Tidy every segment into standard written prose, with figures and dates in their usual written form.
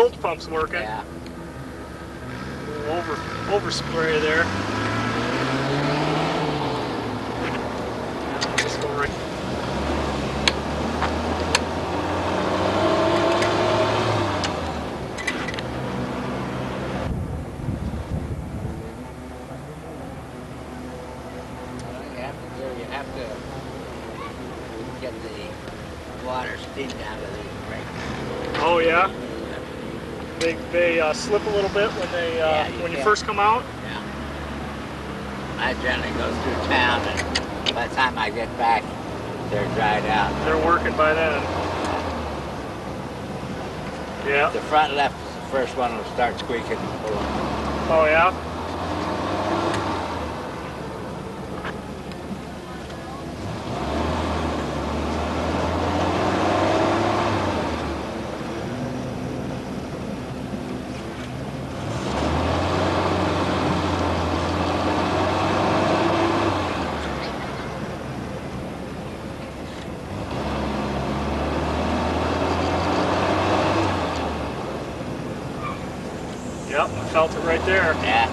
bilge pump's working. Yeah. Over spray there. Let's go right. You have to get the water steamed out of the brake. Oh yeah. They slip a little bit when they when you first come out. Yeah. I generally go through town, and by the time I get back, they're dried out. They're working by then. Yeah. The front left is the first one will start squeaking. Oh yeah. Yep, I felt it right there. Yeah.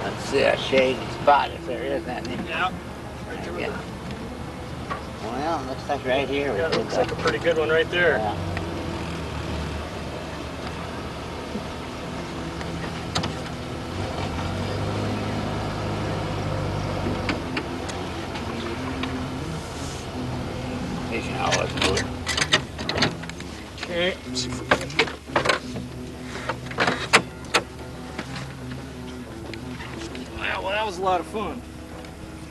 Let's see a shady spot if there is any. Yeah. Right there. Yeah. Well, looks like right here. Yeah, it looks like a pretty good one right there. Yeah. You can always move. Okay. Let's see if we can. Wow, well, that was a lot of fun.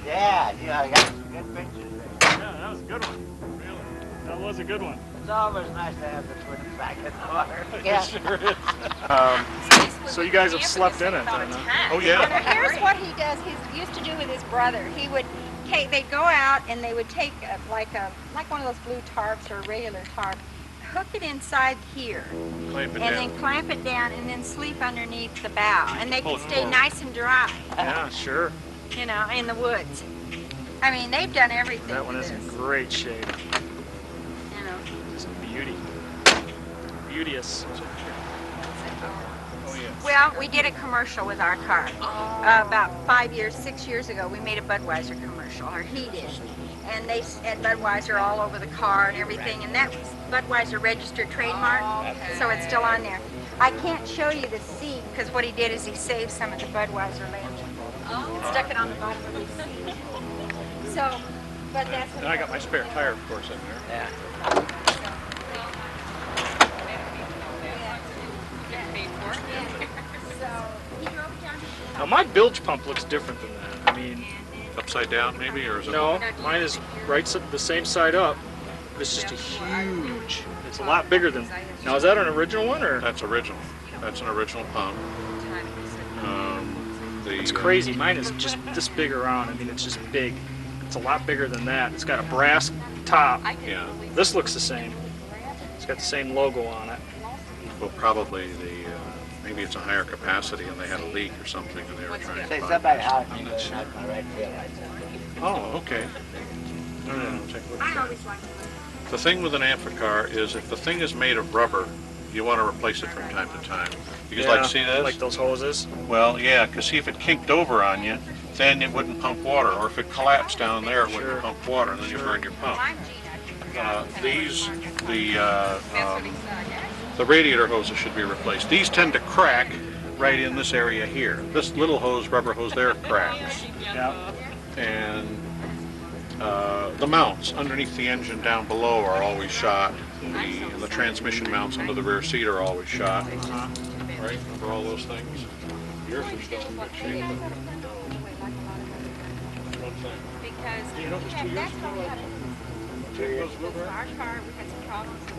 Yeah, I got some good pictures there. Yeah, that was a good one. Really, that was a good one. It's always nice to have the foot back in the water. It sure is. So you guys have slept in it, then, huh? Oh yeah. Here's what he does. He used to do with his brother. He would take. They'd go out and they would take like one of those blue tarps or a regular tarp, hook it inside here, then clamp it down, and then sleep underneath the bow, and they can stay nice and dry. Yeah, sure. You know, in the woods. I mean, they've done everything. That one is in great shape. You know. Just beauty. Beauteous. Well, we did a commercial with our car. About 6 years ago, we made a Budweiser commercial, or he did. And they had Budweiser all over the car and everything, and that was Budweiser registered trademark, so it's still on there. I can't show you the seat, because what he did is he saved some of the Budweiser label and stuck it on the bottom of his seat. So, but that's what And I got my spare tire, of course, in there. Yeah. Now my bilge pump looks different than that. I mean, Upside down, maybe, or is it? no, mine is the same side up, but it's just a huge. It's a lot bigger than. Now is that an original one or? That's original. That's an original pump. It's crazy. Mine is just this big around. I mean, it's just big. It's a lot bigger than that. It's got a brass top. Yeah. This looks the same. It's got the same logo on it. Well, probably maybe it's a higher capacity and they had a leak or something and they were trying to Say find somebody it. out I'm me not going sure. out my right tail light. Oh, okay. Take a look. I always like it. The thing with an Amphicar is if the thing is made of rubber, you want to replace it from time to time. You guys like to see this? Like those hoses. Well, yeah, because see if it kinked over on you, then it wouldn't pump water, or if it collapsed down there, it wouldn't pump water, and then you burn your pump. The radiator hoses should be replaced. These tend to crack right in this area here. This little hose, rubber hose there, cracks. Yeah. And the mounts underneath the engine down below are always shot. And the transmission mounts under the rear seat are always shot. Right? Remember all those things? Yours are still in good shape.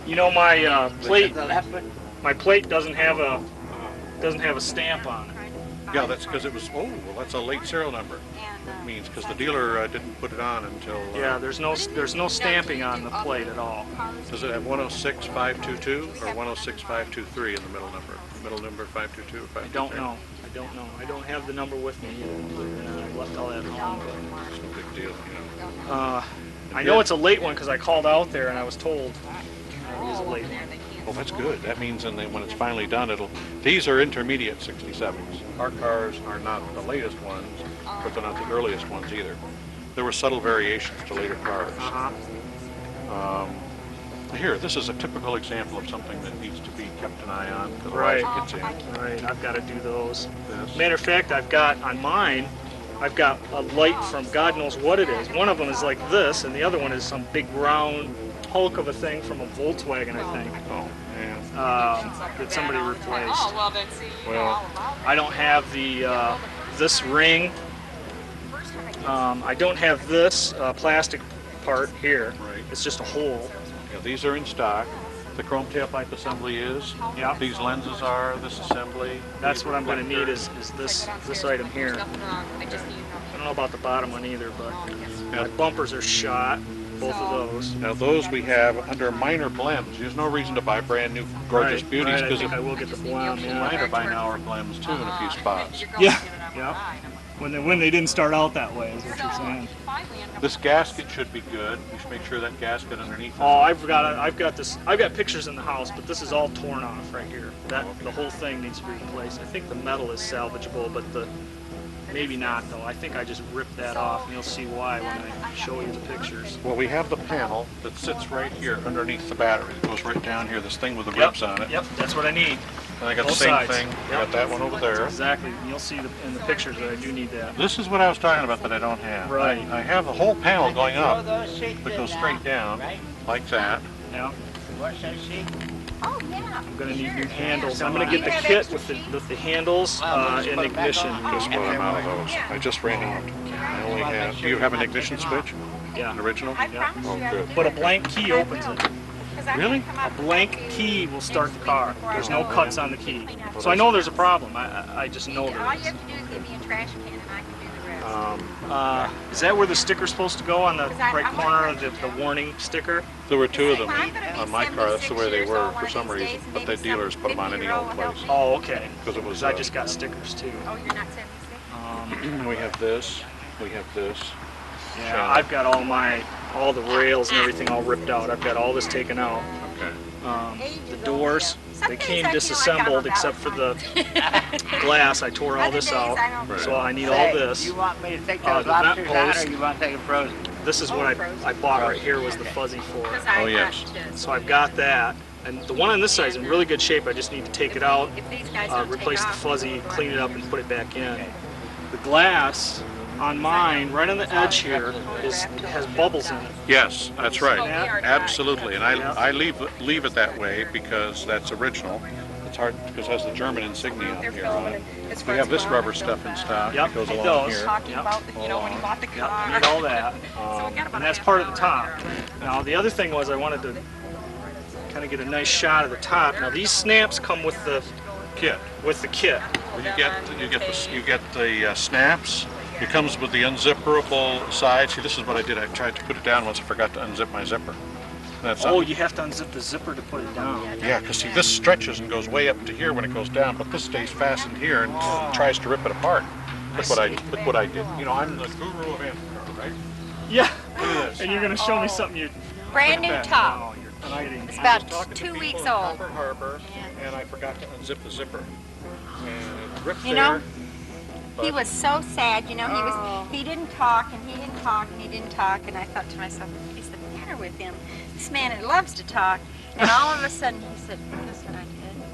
You know my plate. My plate doesn't have a stamp on it. Yeah, that's because it was, oh, well, that's a late serial number. And, That means, because the dealer didn't put it on until, Yeah, there's no stamping on the plate at all. does it have 106-522 or 106-523 in the middle number? Middle number 522 or 523? I don't know. I don't know. I don't have the number with me either. I left all that at home. It's no big deal, you know. I know it's a late one because I called out there and I was told it was a late one. Well, that's good. That means then when it's finally done, these are intermediate 67s. Our cars are not the latest ones, but they're not the earliest ones either. There were subtle variations to later cars. Here, this is a typical example of something that needs to be kept an eye on because Right. it gets in. Right, I've got to do those. This. Matter of fact, I've got on mine, I've got a light from God knows what it is. One of them is like this, and the other one is some big round hulk of a thing from a Volkswagen, I think, Oh, man. that somebody replaced. Oh, well then see, you know Well, all about it. I don't have the this ring. I don't have this plastic part here. Right. It's just a hole. Yeah, these are in stock. The chrome tailpipe assembly is. Yeah. These lenses are, this assembly. That's these what I'm going to need reflectors. is this item here. Nothing wrong. I just need I don't know about the bottom one either, but Yeah. my bumpers are shot, both of those. Now those we have under minor blends. There's no reason to buy brand new gorgeous Right, beauties right, I because think I will get the blonde, yeah. mine are by now are blends too in a few spots. Yeah, yeah. When they didn't start out that way, is what you're saying. This gasket should be good. You should make sure that gasket underneath. Oh, I've got pictures in the house, but this is all torn off right here. The whole thing needs to be replaced. I think the metal is salvageable, but maybe not though. I think I just ripped that off, and you'll see why when I show you the pictures. Well, we have the panel that sits right here underneath the battery. It goes right down here. This thing with the ribs on it. Yep, that's what I need. And I got the Both same sides. thing. I Yep. got that one over there. Exactly. And you'll see in the pictures that I do need that. This is what I was talking about that I don't have. Right. I have the whole panel going up Those sheets that in goes now, straight down Right? like that. Yeah. What's that sheet? Oh, yeah. I'm gonna need new handles. I'm gonna get the kit with the handles and ignition. Just what I'm out of those. I just ran out. I only have. Do you have an ignition switch? Yeah. An original? I Yeah. promise Oh, you I good. will do But a it. blank key I opens will. it. 'Cause I can Really? come A up blank with key will start the next car. week before I There's go no in. cuts on the key. So I know there's a problem. I just know All there you is. have to do is give me a trash can and I can do the rest. Is that where the sticker's supposed to go on the 'Cause I- right I'm corner gonna of the warning sticker? There were two of them I'm gonna be on my car. That's the way they 76 were years old for one some of these reason. days, But the maybe dealers some put them on any old 50-year-old will help place. me. Oh, okay. Because it was. I just got stickers too. Oh, you're not 76? We have this. We have this. Yeah, I've got all the rails and everything all ripped out. I've got all this taken out. Okay. The doors, Some they days came I feel like disassembled I'm except for the glass. I tore all Other this days out. I don't. Right. So I need all Say, this. You want me to take Uh, those the vent lobsters out post. or you want to take them frozen? This is what I bought right here was the fuzzy for it. 'Cause I Oh, want yes. to- So I've got that. And the one on this side is in really good shape. I just need to take it out, If these guys don't take replace the off, fuzzy, clean it up, and put it back in. The glass on mine, right on the edge here, has bubbles in it. Yes, that's right. Yeah. Absolutely. And Yeah. I leave it that way because that's original. It's hard because it has the German insignia on they're here on filming it. it. It's We have this first rubber one. stuff in stock. Yep, It goes it along does. here. Talking Yep. about, you know, when he bought the Yep, car. I need all that. So we got about And that's a part of half the top. hour there. Now the other thing was I wanted to kind of get a nice shot of the top. Now these snaps come with the Kit. kit. You get the snaps. It comes with the unzipperable side. See, this is what I did. I tried to put it down once I forgot to unzip my zipper. That's Oh, you have to unzip the zipper to put it down. yeah, because see, this stretches and goes way up to here when it goes down, but this stays fastened here and tries to rip it apart. Look what I did. You know, I'm the guru of Amphicar, right? Yeah. Look at this. And you're gonna show me something you. Brand new top. Oh, you're kidding. It's I about was talking to 2 people weeks in old. Concord Harbor, and I forgot to unzip the zipper. And it ripped You there. know, he was so sad, you know, he didn't talk and he didn't talk and he didn't talk, and I thought to myself, what is the matter with him? This man loves to talk. And all of a sudden he said, guess what I did?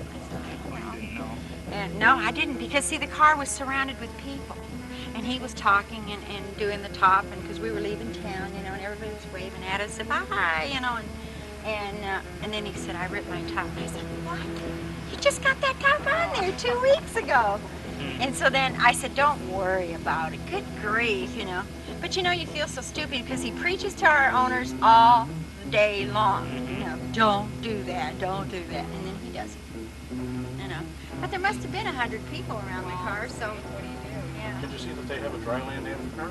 I said, I don't know. Didn't know. And no, I didn't, because see, the car was surrounded with people. And he was talking and doing the top, and because we were leaving town, you know, and everybody was waving at us, bye, you know, and then he said, I ripped my top. And I said, what? You just got that top on there 2 weeks ago. And so then I said, don't worry about it. Good grief, you know. But you know, you feel so stupid because he preaches to our owners all day long. You know, don't do that, don't do that. And then he does it. You know. But there must have been 100 people around the car, so yeah. Did you see that they have a dryland Amphicar?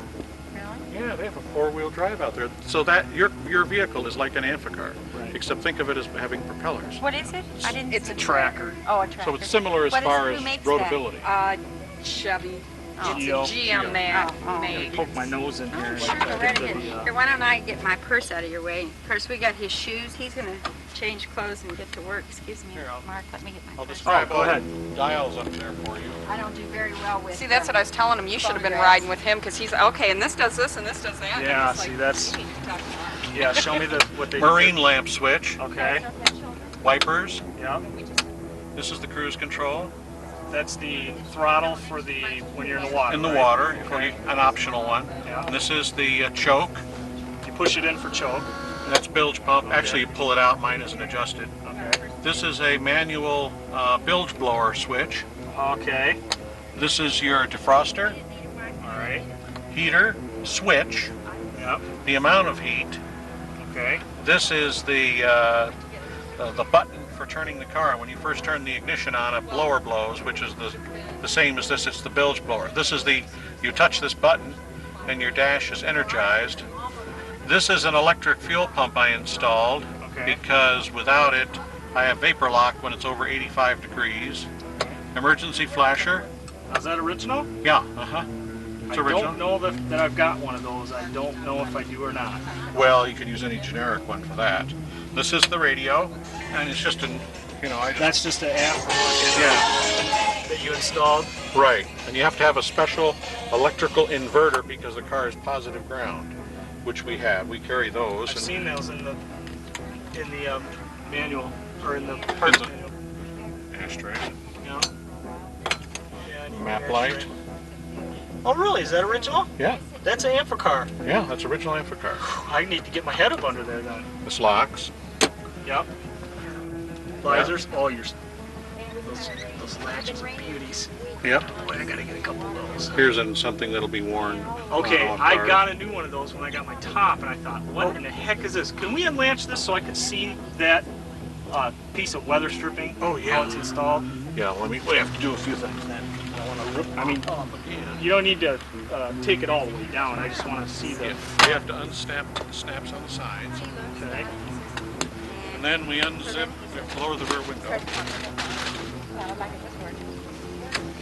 Really? Yeah, they have a four-wheel drive out there. So that your vehicle is like an Amphicar, Right. except think of it as having propellers. What is it? I didn't. It's see a it. tracker. Oh, a tracker. So it's similar as What is far it? as Who makes roadability. Chevy. Oh. It's a GM Oh, oh. made. Poke my nose in here. Oh, and sure, get ready to to- the, Here, why don't I get my purse out of your way? Of course, we got his shoes. He's gonna change clothes and get to work. Excuse me, Here, Mark. Let me get my I'll purse. just All right, drop go all ahead. dials up there for you. I don't do very well with. See, that's what I was telling him. You should have been riding with him because he's okay, and this does this and this does that. and Yeah, it's see, like, that's- you need to talk to Mark. yeah, show me what they Marine lamp switch, Okay. wipers. Yeah. This is the cruise control. That's the throttle for the when you're in the water. In the right? water, Okay. an optional one. Yeah. And this is the choke. You push it in for choke. That's bilge pump. Actually, you pull it out. Mine isn't adjusted. Okay. This is a manual bilge blower switch. Okay. This is your defroster, All right. heater, switch, Yep. the amount of heat. Okay. This is the button for turning the car. When you first turn the ignition on, a blower blows, which is the same as this. It's the bilge blower. This is you touch this button and your dash is energized. This is an electric fuel pump I installed Okay. because without it, I have vapor lock when it's over 85 degrees. Emergency flasher. Now, is that original? Yeah, It's I original. don't know that I've got one of those. I don't know if I do or not. Well, you could use any generic one for that. This is the radio, and it's just an, I just, That's just an app yeah, that you installed. right. And you have to have a special electrical inverter because the car is positive ground, which we have. We carry those. I've and seen those in the manual or in the In parts the- manual. Ashtray, Yeah. Yeah, I need map that light. straight. Oh, really? Is that original? Yeah, That's an Amphicar. yeah, that's original Amphicar. I need to get my head up under there then. This locks. Yep. Visors. Oh, those latches are beauties. Yep. Boy, I gotta get a couple of those. Here's something that'll be worn. Okay, on I cars. got a new one of those when I got my top, and I thought, what in the heck is this? Can we unlatch this so I can see that piece of weather stripping? Oh, yeah. How it's installed? Yeah, we have to do a few things then. I don't want to rip. I mean, you don't need to take it all the way down. I just want to see the. Yeah, we have to unsnap the snaps on the sides, Okay. and then we unzip, we have to lower the rear window.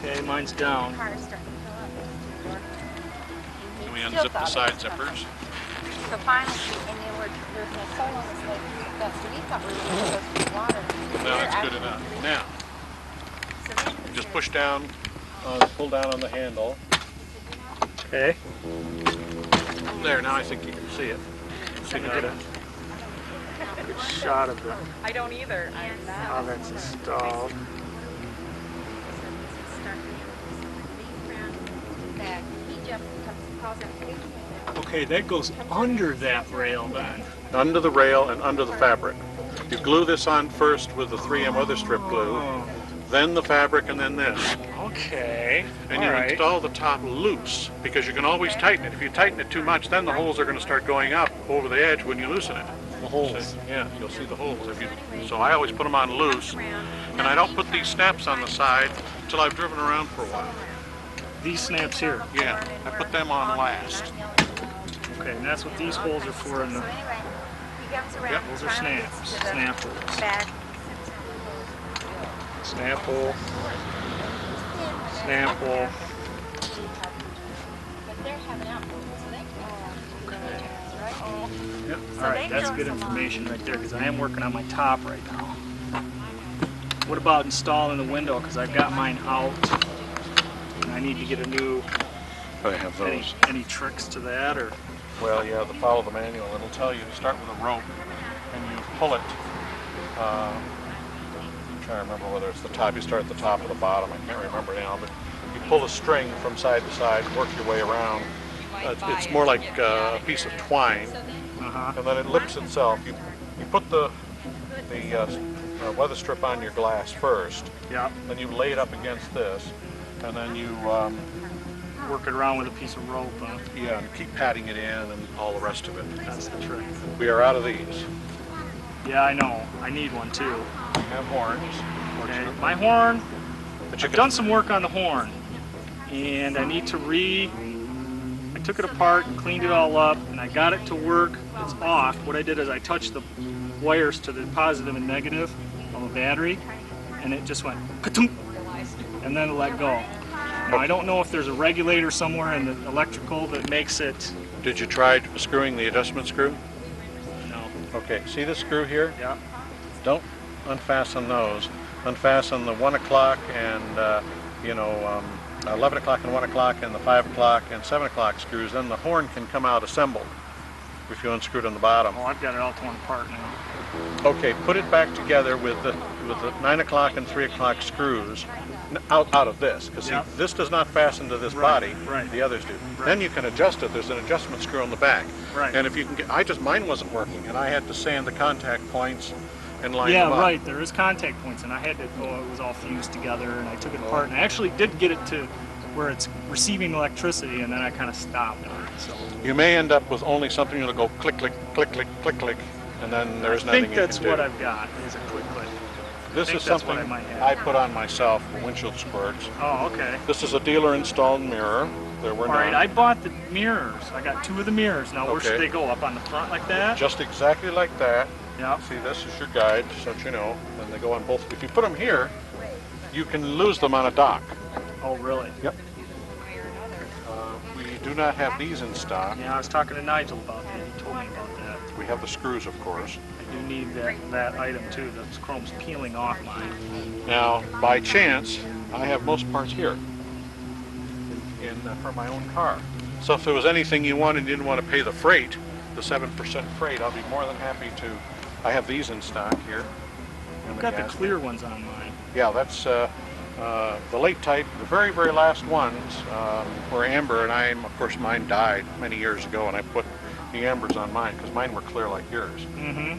Okay, mine's down. And we unzip the side zippers. So finally, and then there's no soul on this thing. That's what we thought we were going to go through water. No, that's good enough. Now, just push down, pull down on the handle. Okay. There, now I think you can see it. So you get a good shot of the I don't either. how that's installed. Okay, that goes under that rail then. Under the rail and under the fabric. You glue this on first with the 3M weather strip glue, Oh, then the fabric, and then this. okay. And All you right. install the top loose, because you can always tighten it. If you tighten it too much, then the holes are going to start going up over the edge when you loosen it. The holes. So, yeah, you'll see the holes. So I always put them on loose, and I don't put these snaps on the side until I've driven around for a while. These snaps here. Yeah, I put them on last. Okay, and that's what these holes are for in the. Yep, those are snaps. Snap holes. Back. Snap hole. Snap hole. Yep. All right, that's good information right there because I am working on my top right now. What about installing the window? Because I've got mine out and I need to get a new. I have Any tricks to that or? Well, yeah, follow the manual. It'll tell you to start with a rope, and you pull it. I'm trying to remember whether it's the top. You start at the top or the bottom. I can't remember now, but you pull a string from side to side, work your way around. It's more like a piece of twine, Uh-huh. and then it lips itself. You put the weather strip on your glass first, Yeah. then you lay it up against this, and then you Work it around with a piece of rope. yeah, keep patting it in and all the rest of it. That's the trick. We are out of these. Yeah, I know. I need one too. We have horns. Okay. My horn But you I've can- done some work on the horn, and I need to I took it apart and cleaned it all up, and I got it to work. It's off. What I did is I touched the wires to the positive and negative of a battery, and it just went ka-tunk, and then it let go. Now I don't know if there's a regulator somewhere in the electrical that makes it. Did you try screwing the adjustment screw? No. Okay, see the screw here? Yeah. Don't unfasten those. Unfasten the 1 o'clock and, 11 o'clock and 1 o'clock and the 5 o'clock and 7 o'clock screws. Then the horn can come out assembled if you unscrewed on the bottom. Oh, I've got it all torn apart now. Okay, put it back together with the 9 o'clock and 3 o'clock screws out of this, because Yep. this does not fasten to this Right, body. right. The others do. Right. Then you can adjust it. There's an adjustment screw on the back. Right. And if you can get, mine wasn't working, and I had to sand the contact points and line Yeah, them up. right. There is contact points, and I had to. Oh, it was all fused together, and I took it apart, and I actually did get it to where it's receiving electricity, and then I kind of stopped on it. So You may end up with only something that'll go click, click, click, click, click, click, and then there's I nothing think you that's can do. what I've got. Is a click click. This think is that's something what I might have. I put on myself for windshield squirts. Oh, okay. This is a dealer installed mirror. There were All right, none. I bought the mirrors. I got 2 of the mirrors. Now, where should Okay. they go? Up on the front like that? Just exactly like that. Yeah. See, this is your guide, so that you know. And they go on both. If you put them here, you can lose them on a dock. Oh, really? Yep. We do not have these in stock. Yeah, I was talking to Nigel about that. He told me about that. We have the screws, of course. I do need that item too. The chrome's peeling off mine. Now, by chance, I have most parts here for my own car. So if there was anything you wanted and you didn't want to pay the freight, the 7% freight, I'll be more than happy to. I have these in stock here. I've got the clear ones on mine. Yeah, that's the late type. The very, very last ones were amber, and of course, mine died many years ago, and I put the ambers on mine because mine were clear like yours. Mm-hmm.